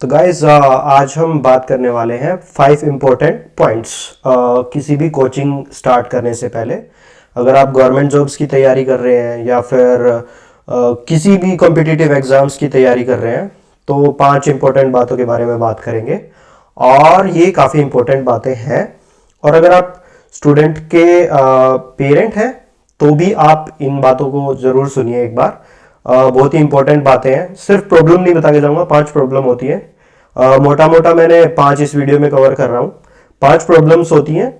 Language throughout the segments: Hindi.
तो गाइज आज हम बात करने वाले हैं 5 इम्पोर्टेंट पॉइंट्स किसी भी कोचिंग स्टार्ट करने से पहले। अगर आप गवर्नमेंट जॉब्स की तैयारी कर रहे हैं या फिर किसी भी कॉम्पिटिटिव एग्जाम्स की तैयारी कर रहे हैं तो 5 इम्पोर्टेंट बातों के बारे में बात करेंगे और ये काफ़ी इम्पोर्टेंट बातें हैं। और अगर आप स्टूडेंट के पेरेंट हैं तो भी आप इन बातों को ज़रूर सुनिए एक बार। बहुत ही इंपॉर्टेंट बातें हैं। सिर्फ प्रॉब्लम नहीं बता के जाऊंगा, 5 प्रॉब्लम होती है। मोटा मोटा मैंने 5 इस वीडियो में कवर कर रहा हूँ। 5 प्रॉब्लम्स होती हैं।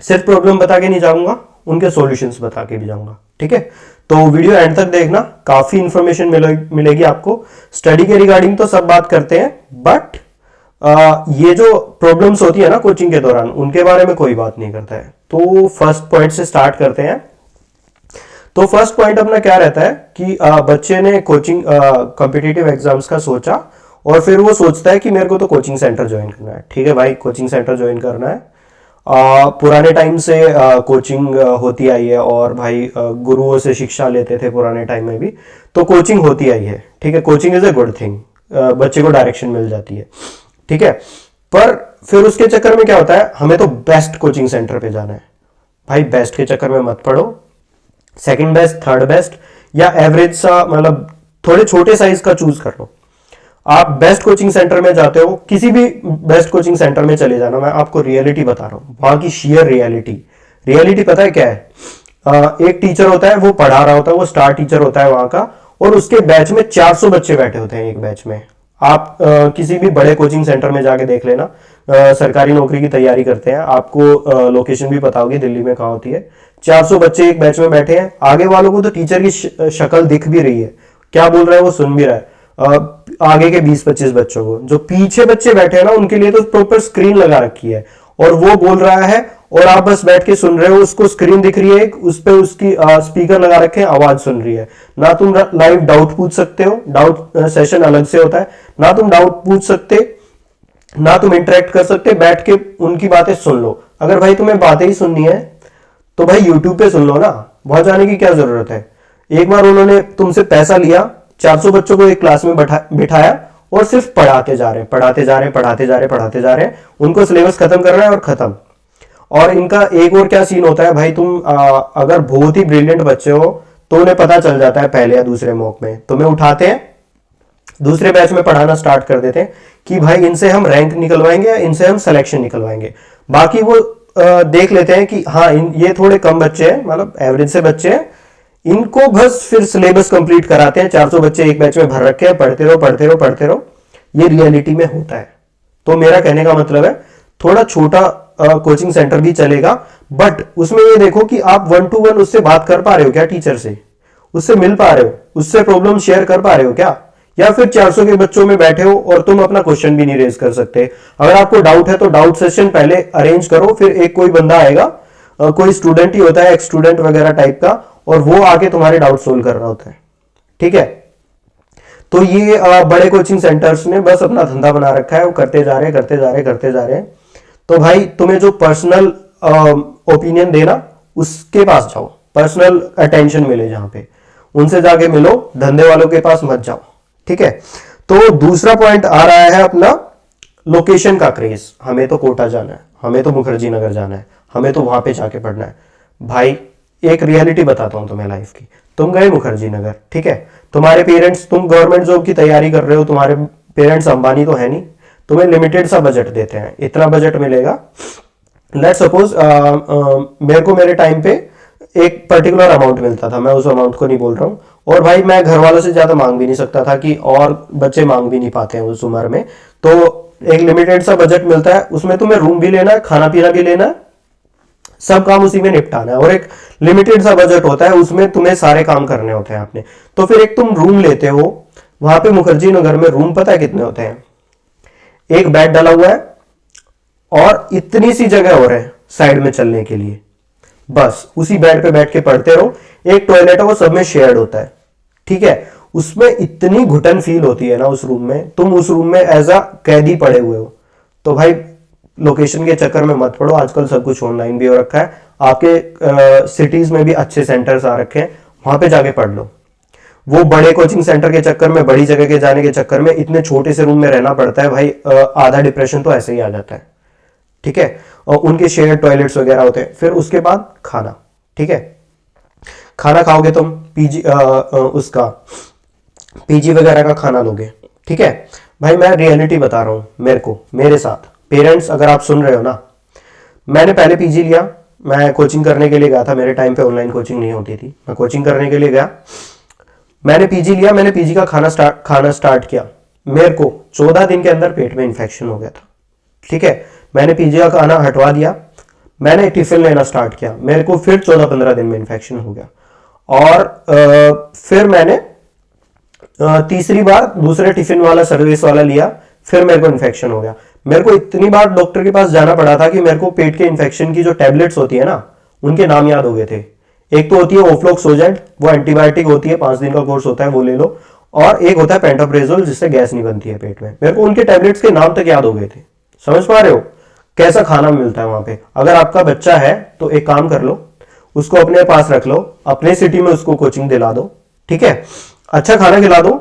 सिर्फ प्रॉब्लम बता के नहीं जाऊंगा, उनके सॉल्यूशंस बता के भी जाऊंगा। ठीक है, तो वीडियो एंड तक देखना, काफी इंफॉर्मेशन मिलेगी आपको। स्टडी के रिगार्डिंग तो सब बात करते हैं, बट ये जो प्रॉब्लम्स होती है ना कोचिंग के दौरान, उनके बारे में कोई बात नहीं करता है। तो फर्स्ट पॉइंट से स्टार्ट करते हैं। तो फर्स्ट पॉइंट अपना क्या रहता है कि बच्चे ने कोचिंग कॉम्पिटिटिव एग्जाम्स का सोचा और फिर वो सोचता है कि मेरे को तो कोचिंग सेंटर ज्वाइन करना है। ठीक है भाई, कोचिंग सेंटर ज्वाइन करना है। पुराने टाइम से कोचिंग होती आई है और भाई गुरुओं से शिक्षा लेते थे पुराने टाइम में भी, तो कोचिंग होती आई है। ठीक है, coaching is a good thing, बच्चे को डायरेक्शन मिल जाती है। ठीक है, पर फिर उसके चक्कर में क्या होता है, हमें तो बेस्ट कोचिंग सेंटर पे जाना है। भाई बेस्ट के चक्कर में मत पड़ो, सेकंड बेस्ट, थर्ड बेस्ट या एवरेज सा, मतलब थोड़े छोटे साइज का चूज कर लो। आप बेस्ट कोचिंग सेंटर में जाते हो, किसी भी बेस्ट कोचिंग सेंटर में चले जाना। मैं आपको रियलिटी बता रहा हूं, वहां की शेयर रियलिटी पता है क्या है? एक टीचर होता है, वो पढ़ा रहा होता है, वो स्टार टीचर होता है वहां का, और उसके बैच में 400 बच्चे बैठे होते हैं एक बैच में। आप किसी भी बड़े कोचिंग सेंटर में जाके देख लेना। सरकारी नौकरी की तैयारी करते हैं, आपको लोकेशन भी पता होगी दिल्ली में कहाँ होती है। 400 बच्चे एक बैच में बैठे हैं, आगे वालों को तो टीचर की शक्ल दिख भी रही है, क्या बोल रहा है वो सुन भी रहा है। आगे के 20-25 बच्चों को, जो पीछे बच्चे बैठे हैं ना, उनके लिए तो प्रॉपर स्क्रीन लगा रखी है और वो बोल रहा है और आप बस बैठ के सुन रहे हो। उसको स्क्रीन दिख रही है, उस पे उसकी स्पीकर लगा रखे हैं, आवाज सुन रही है ना। तुम लाइव डाउट पूछ सकते हो, डाउट सेशन अलग से होता है ना। तुम डाउट पूछ सकते ना, तुम इंटरेक्ट कर सकते, बैठ के उनकी बातें सुन लो। अगर भाई तुम्हें बातें ही सुननी है तो भाई यूट्यूब पे सुन लो ना, वहां जाने की क्या जरूरत है। एक बार उन्होंने तुमसे पैसा लिया, 400 बच्चों को एक क्लास में बिठाया और सिर्फ पढ़ाते जा रहे हैं। उनको सिलेबस खत्म करना है और खत्म। और इनका एक और क्या सीन होता है भाई, तुम अगर बहुत ही ब्रिलियंट बच्चे हो तो उन्हें पता चल जाता है पहले या दूसरे मॉक में, तुम्हें उठाते हैं, दूसरे बैच में पढ़ाना स्टार्ट कर देते हैं कि भाई इनसे हम रैंक निकलवाएंगे या इनसे हम सिलेक्शन निकलवाएंगे। बाकी वो देख लेते हैं कि हाँ ये थोड़े कम बच्चे हैं, मतलब एवरेज से बच्चे हैं, इनको बस फिर सिलेबस कंप्लीट कराते हैं। 400 बच्चे एक बैच में भर रखे हैं, पढ़ते रहो। ये रियलिटी में होता है। तो मेरा कहने का मतलब है, थोड़ा छोटा कोचिंग सेंटर भी चलेगा, बट उसमें ये देखो कि आप 1-to-1 उससे बात कर पा रहे हो क्या, टीचर से उससे मिल पा रहे हो, उससे प्रॉब्लम शेयर कर पा रहे हो क्या, या फिर 400 के बच्चों में बैठे हो और तुम अपना क्वेश्चन भी नहीं रेज कर सकते। अगर आपको डाउट है तो डाउट सेशन पहले अरेंज करो, फिर एक कोई बंदा आएगा, कोई स्टूडेंट ही होता है, एक स्टूडेंट वगैरह टाइप का, और वो आके तुम्हारे डाउट सोल्व कर रहा होता है। ठीक है, तो ये बड़े कोचिंग सेंटर्स ने बस अपना धंधा बना रखा है, वो करते जा रहे हैं। तो भाई तुम्हें जो पर्सनल ओपिनियन देना, उसके पास जाओ, पर्सनल अटेंशन मिले जहां पे, उनसे जाके मिलो, धंधे वालों के पास मत जाओ। ठीक है, तो दूसरा पॉइंट आ रहा है अपना लोकेशन का क्रेज। हमें तो कोटा जाना है, हमें तो मुखर्जी नगर जाना है, हमें तो वहां पे जाके पढ़ना है। भाई एक रियलिटी बताता हूं तुम्हें लाइफ की। तुम गए मुखर्जी नगर, ठीक है, तुम्हारे पेरेंट्स, तुम गवर्नमेंट जॉब की तैयारी कर रहे हो, तुम्हारे पेरेंट्स अंबानी तो है नहीं, तुम्हें लिमिटेड सा बजट देते हैं, इतना बजट मिलेगा। लेट्स सपोज मेरे को मेरे टाइम पे एक पर्टिकुलर अमाउंट मिलता था, मैं उस अमाउंट को नहीं बोल रहा हूँ, और भाई मैं घर वालों से ज्यादा मांग भी नहीं सकता था, कि और बच्चे मांग भी नहीं पाते हैं उस उम्र में। तो एक लिमिटेड सा बजट मिलता है, उसमें तुम्हें रूम भी लेना है, खाना पीना भी लेना है, सब काम उसी में निपटाना है, और एक लिमिटेड सा बजट होता है, उसमें तुम्हें सारे काम करने होते हैं आपने। तो फिर एक तुम रूम लेते हो वहां पे मुखर्जी नगर में, रूम पता है कितने होते हैं? एक बेड डाला हुआ है और इतनी सी जगह हो रहा है साइड में चलने के लिए, बस उसी बेड पे बैठ के पढ़ते रहो। एक टॉयलेट है, वो सब में शेयर्ड होता है। ठीक है, उसमें इतनी घुटन फील होती है ना उस रूम में, तुम उस रूम में एज अ कैदी पड़े हुए हो। तो भाई लोकेशन के चक्कर में मत पड़ो, आजकल सब कुछ ऑनलाइन भी हो रखा है, आपके सिटीज में भी अच्छे सेंटर्स आ रखे हैं, वहां पे जाके पढ़ लो। वो बड़े कोचिंग सेंटर के चक्कर में, बड़ी जगह के जाने के चक्कर में इतने छोटे से रूम में रहना पड़ता है भाई, आधा डिप्रेशन तो ऐसे ही आ जाता है। ठीक है, और उनके शेयर टॉयलेट्स वगैरह होते हैं। फिर उसके बाद खाना, ठीक है, खाना खाओगे तुम पीजी उसका पीजी वगैरह का खाना लोगे। ठीक है भाई, मैं रियलिटी बता रहा हूं, मेरे साथ पेरेंट्स अगर आप सुन रहे हो ना, मैंने पहले पीजी लिया, मैं कोचिंग करने के लिए गया था, मेरे टाइम पे ऑनलाइन कोचिंग नहीं होती थी, मैं कोचिंग करने के लिए गया, मैंने पीजी लिया, मैंने पीजी का खाना स्टार्ट किया, मेरे को 14 दिन के अंदर पेट में इन्फेक्शन हो गया था। ठीक है, मैंने पीजी का खाना हटवा दिया, मैंने टिफिन लेना स्टार्ट किया, मेरे को फिर 14-15 दिन में इन्फेक्शन हो गया। और फिर मैंने तीसरी बार दूसरे टिफिन वाला सर्विस वाला लिया, फिर मेरे को इन्फेक्शन हो गया। मेरे को इतनी बार डॉक्टर के पास जाना पड़ा था कि मेरे को पेट के इन्फेक्शन की जो टैबलेट्स होती है ना, उनके नाम याद हो गए थे। एक तो होती है ओफ्लोक्सोजेंट, वो एंटीबायोटिक होती है, 5 दिन का कोर्स होता है, वो ले लो। और एक होता है पेंटोप्रेजोल, जिससे गैस नहीं बनती है पेट में। मेरे को उनके टैबलेट्स के नाम तक याद हो गए थे। समझ पा रहे हो कैसा खाना मिलता है वहां पे? अगर आपका बच्चा है तो एक काम कर लो, उसको अपने पास रख लो, अपने सिटी में उसको कोचिंग दिला दो। ठीक है, अच्छा खाना खिला दो।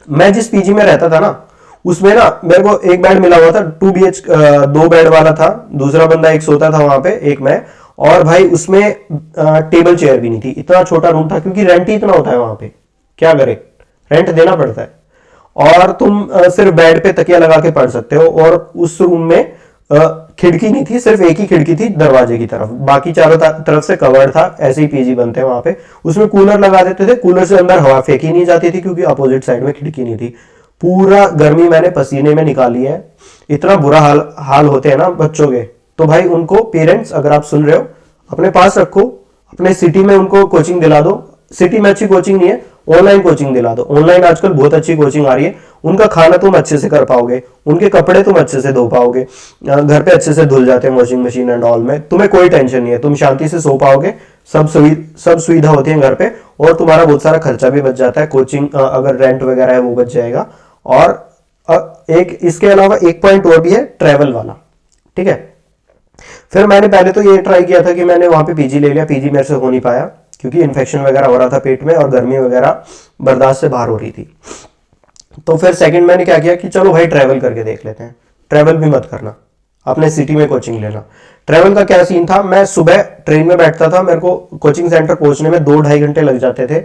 मैं जिस पीजी में रहता था ना, उसमें ना मेरे को एक बेड मिला हुआ था, 2 BH 2 बेड वाला था, दूसरा बंदा एक सोता था वहां पे, एक मैं। और भाई उसमें टेबल चेयर भी नहीं थी, इतना छोटा रूम था, क्योंकि रेंट ही इतना होता है वहां पे, क्या करे, रेंट देना पड़ता है। और तुम सिर्फ बेड पे तकिया लगा के पढ़ सकते हो। और उस रूम में खिड़की नहीं थी, सिर्फ एक ही खिड़की थी दरवाजे की तरफ, बाकी चारों तरफ से कवर्ड था। ऐसे ही पीजी बनते हैं वहां पे। उसमें कूलर लगा देते थे, कूलर से अंदर हवा फेंकी नहीं जाती थी, क्योंकि अपोजिट साइड में खिड़की नहीं थी। पूरा गर्मी मैंने पसीने में निकाली है। इतना बुरा हाल होते हैं ना बच्चों के। तो भाई उनको, पेरेंट्स अगर आप सुन रहे हो, अपने पास रखो, अपने सिटी में उनको कोचिंग दिला दो। सिटी में अच्छी कोचिंग नहीं है, ऑनलाइन कोचिंग दिला दो। ऑनलाइन आजकल बहुत अच्छी कोचिंग आ रही है। उनका खाना तुम अच्छे से कर पाओगे, उनके कपड़े तुम अच्छे से धो पाओगे, घर पे अच्छे से धुल जाते हैं वॉशिंग मशीन एंड ऑल में, तुम्हें कोई टेंशन नहीं है, तुम शांति से सो पाओगे, सब सुविधा होती है घर पे। और तुम्हारा बहुत सारा खर्चा भी बच जाता है, कोचिंग अगर रेंट वगैरह है वो बच जाएगा। और एक इसके अलावा एक पॉइंट और भी है, ट्रैवल वाला। ठीक है, फिर मैंने पहले तो ये ट्राई किया था कि मैंने वहां पे पीजी ले लिया, पीजी मेरे से हो नहीं पाया, क्योंकि इन्फेक्शन वगैरह हो रहा था पेट में, और गर्मी वगैरह बर्दाश्त से बाहर हो रही थी। तो फिर सेकंड मैंने क्या किया कि चलो भाई ट्रैवल करके देख लेते हैं। ट्रैवल भी मत करना, अपने सिटी में कोचिंग लेना। ट्रैवल का क्या सीन था, मैं सुबह ट्रेन में बैठता था, मेरे को कोचिंग सेंटर पहुंचने में 2-2.5 घंटे लग जाते थे।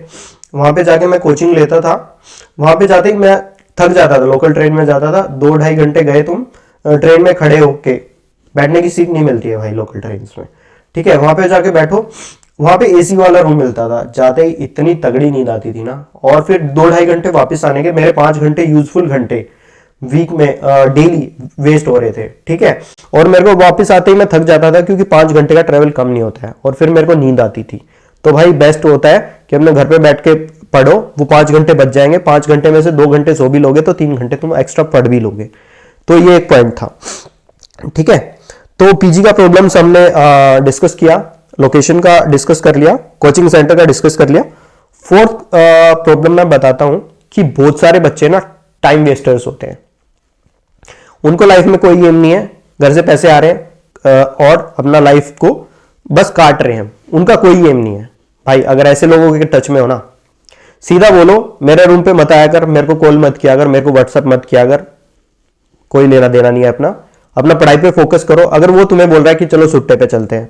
वहां पे जाके मैं कोचिंग लेता था, वहां पे जाते ही मैं थक जाता था, लोकल ट्रेन में जाता था, 2-2.5 घंटे गए तुम ट्रेन में खड़े होके, बैठने की सीट नहीं मिलती है भाई लोकल ट्रेन में। ठीक है, वहां पे जाके बैठो, वहां पे एसी वाला रूम मिलता था, जाते ही इतनी तगड़ी नींद आती थी ना। और फिर 2-2.5 घंटे वापस आने के, मेरे 5 घंटे यूजफुल घंटे वीक में डेली वेस्ट हो रहे थे। ठीक है, और मेरे को वापस आते ही मैं थक जाता था, क्योंकि 5 घंटे का ट्रेवल कम नहीं होता है, और फिर मेरे को नींद आती थी। तो भाई बेस्ट होता है कि अपने घर पे बैठ के पढ़ो, वो 5 घंटे बच जाएंगे, 5 घंटे में से 2 घंटे सो भी लोगे तो 3 घंटे तुम एक्स्ट्रा पढ़ भी लोगे। तो ये एक पॉइंट था। ठीक है, तो पीजी का प्रॉब्लम्स हमने डिस्कस किया, लोकेशन का डिस्कस कर लिया, कोचिंग सेंटर का डिस्कस कर लिया। फोर्थ प्रॉब्लम मैं बताता हूं कि बहुत सारे बच्चे ना टाइम वेस्टर्स होते हैं। उनको लाइफ में कोई एम नहीं है, घर से पैसे आ रहे हैं और अपना लाइफ को बस काट रहे हैं, उनका कोई एम नहीं है। भाई अगर ऐसे लोगों के टच में हो ना, सीधा बोलो मेरे रूम पे मत आया कर, मेरे को कॉल मत किया कर, मेरे को व्हाट्सअप मत किया कर, कोई लेना देना नहीं है। अपना पढ़ाई पे फोकस करो। अगर वो तुम्हें बोल रहा है कि चलो सुट्टे पे चलते हैं,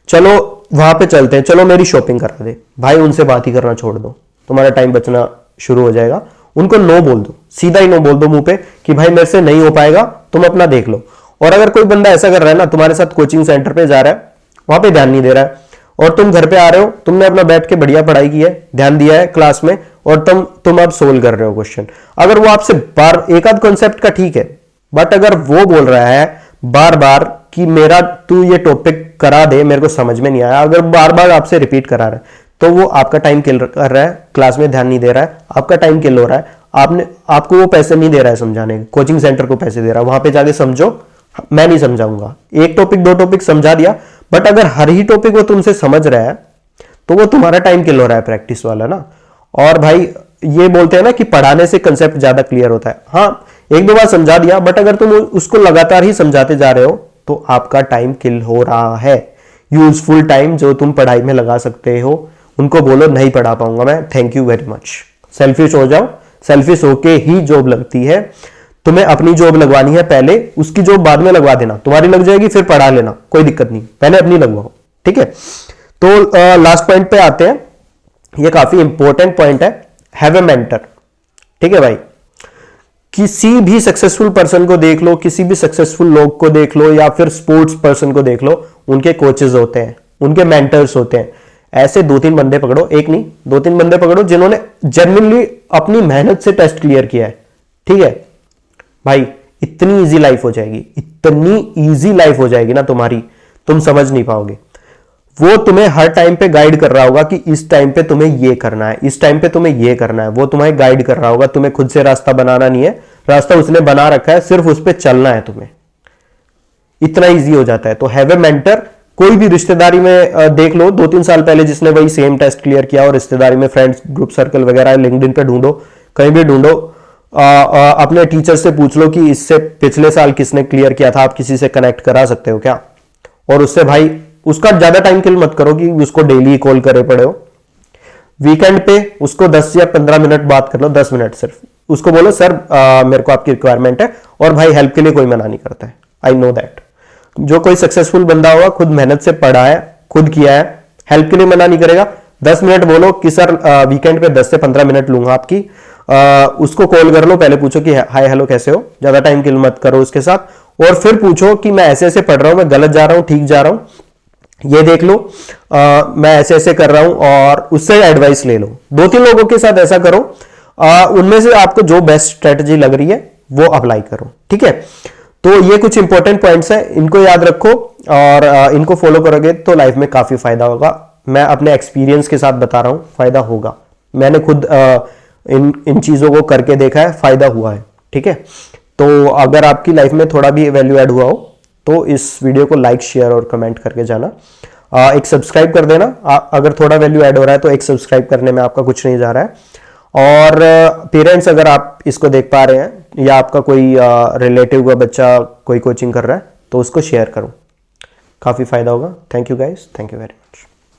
चलो वहां पे चलते हैं, चलो मेरी शॉपिंग करा दे, भाई उनसे बात ही करना छोड़ दो, तुम्हारा टाइम बचना शुरू हो जाएगा। उनको नो बोल दो, सीधा ही नो बोल दो मुंह पे कि भाई मेरे से नहीं हो पाएगा, तुम अपना देख लो। और अगर कोई बंदा ऐसा कर रहा है ना, तुम्हारे साथ कोचिंग सेंटर पे जा रहा है, वहां पे ध्यान नहीं दे रहा है, और तुम घर पे आ रहे हो, तुमने अपना बैठ के बढ़िया पढ़ाई की है, ध्यान दिया है क्लास में, और तुम अब सोल्व कर रहे हो क्वेश्चन। अगर वो आपसे बार एक आध कॉन्सेप्ट का ठीक है, बट अगर वो बोल रहा है बार बार कि मेरा तू ये टॉपिक करा दे, मेरे को समझ में नहीं आया, अगर बार बार आपसे रिपीट करा रहा है, तो वो आपका टाइम किल कर रहा है, क्लास में ध्यान नहीं दे रहा है, आपका टाइम किल हो रहा है। आपको वो पैसे नहीं दे रहा है समझाने के, कोचिंग सेंटर को पैसे दे रहा है, वहां पे जाके समझो, मैं नहीं समझाऊंगा। एक टॉपिक 2 टॉपिक समझा दिया, बट अगर हर ही टॉपिक वो तुमसे समझ रहा है, तो वो तुम्हारा टाइम किल हो रहा है, प्रैक्टिस वाला ना। और भाई ये बोलते हैं ना कि पढ़ाने से कंसेप्ट ज्यादा क्लियर होता है। हाँ, 1-2 बार समझा दिया, बट अगर तुम उसको लगातार ही समझाते जा रहे हो, तो आपका टाइम किल हो रहा है। यूजफुल टाइम जो तुम पढ़ाई में लगा सकते हो, उनको बोलो नहीं पढ़ा पाऊंगा मैं, thank you very much. Selfish हो जाओ, सेल्फिश होके ही जॉब लगती है। तुम्हें अपनी जॉब लगवानी है पहले, उसकी जॉब बाद में लगवा देना, तुम्हारी लग जाएगी फिर पढ़ा लेना, कोई दिक्कत नहीं, पहले अपनी लगवाओ, ठीक है। तो लास्ट पॉइंट पे आते हैं, ये काफी इंपॉर्टेंट पॉइंट है, हैव ए मेंटर, ठीक है भाई। किसी भी सक्सेसफुल पर्सन को देख लो, किसी भी सक्सेसफुल लोग को देख लो, या फिर स्पोर्ट्स पर्सन को देख लो, उनके कोचेस होते हैं, उनके मेंटर्स होते हैं। ऐसे 2-3 बंदे पकड़ो, एक नहीं 2-3 बंदे पकड़ो जिन्होंने जेन्युइनली अपनी मेहनत से टेस्ट क्लियर किया है, ठीक है भाई। इतनी इजी लाइफ हो जाएगी, इतनी इजी लाइफ हो जाएगी ना तुम्हारी, तुम समझ नहीं पाओगे। वो तुम्हें हर टाइम पे गाइड कर रहा होगा कि इस टाइम पे तुम्हें ये करना है, इस टाइम पे तुम्हें ये करना है। वो तुम्हें गाइड कर रहा होगा, तुम्हें खुद से रास्ता बनाना नहीं है, रास्ता उसने बना रखा है, सिर्फ उस पर चलना है तुम्हें। इतना इजी हो जाता है। तो हैव ए मेंटर। कोई भी रिश्तेदारी में देख लो, 2-3 साल पहले जिसने वही सेम टेस्ट क्लियर किया, और रिश्तेदारी में फ्रेंड्स ग्रुप सर्कल वगैरह लिंक्डइन पे ढूंढो, कहीं भी ढूंढो, अपने टीचर से पूछ लो कि इससे पिछले साल किसने क्लियर किया था, आप किसी से कनेक्ट करा सकते हो क्या। और उससे भाई उसका ज्यादा टाइम किल मत करो कि उसको डेली कॉल करे पड़े हो। वीकेंड पे उसको 10 या 15 मिनट बात कर लो, 10 मिनट सिर्फ। उसको बोलो सर मेरे को आपकी रिक्वायरमेंट है, और भाई हेल्प के लिए कोई मना नहीं करता है, आई नो दैट। जो कोई सक्सेसफुल बंदा होगा, खुद मेहनत से पढ़ा है, खुद किया है, हेल्प के लिए मना नहीं करेगा। 10 मिनट बोलो कि सर वीकेंड पे 10 से 15 मिनट लूंगा आपकी, उसको कॉल कर लो, पहले पूछो कि हाय हेलो कैसे हो, ज्यादा टाइम किल मत करो उसके साथ, और फिर पूछो कि मैं ऐसे ऐसे पढ़ रहा हूं, मैं गलत जा रहा हूं, ठीक जा रहा हूं, ये देख लो, मैं ऐसे ऐसे कर रहा हूं, और उससे एडवाइस ले लो। 2-3 लोगों के साथ ऐसा करो, उनमें से आपको जो बेस्ट स्ट्रेटजी लग रही है वो अप्लाई करो, ठीक है। तो ये कुछ इंपॉर्टेंट पॉइंट्स हैं, इनको याद रखो, और इनको फॉलो करोगे तो लाइफ में काफी फायदा होगा। मैं अपने एक्सपीरियंस के साथ बता रहा हूं, फायदा होगा। मैंने खुद इन चीजों को करके देखा है, फायदा हुआ है, ठीक है। तो अगर आपकी लाइफ में थोड़ा भी वैल्यू ऐड हुआ हो तो इस वीडियो को लाइक, शेयर और कमेंट करके जाना। एक सब्सक्राइब कर देना, अगर थोड़ा वैल्यू ऐड हो रहा है तो एक सब्सक्राइब करने में आपका कुछ नहीं जा रहा है। और पेरेंट्स, अगर आप इसको देख पा रहे हैं, या आपका कोई रिलेटिव का बच्चा कोई कोचिंग कर रहा है, तो उसको शेयर करो, काफ़ी फायदा होगा। Thank you guys, thank you very much.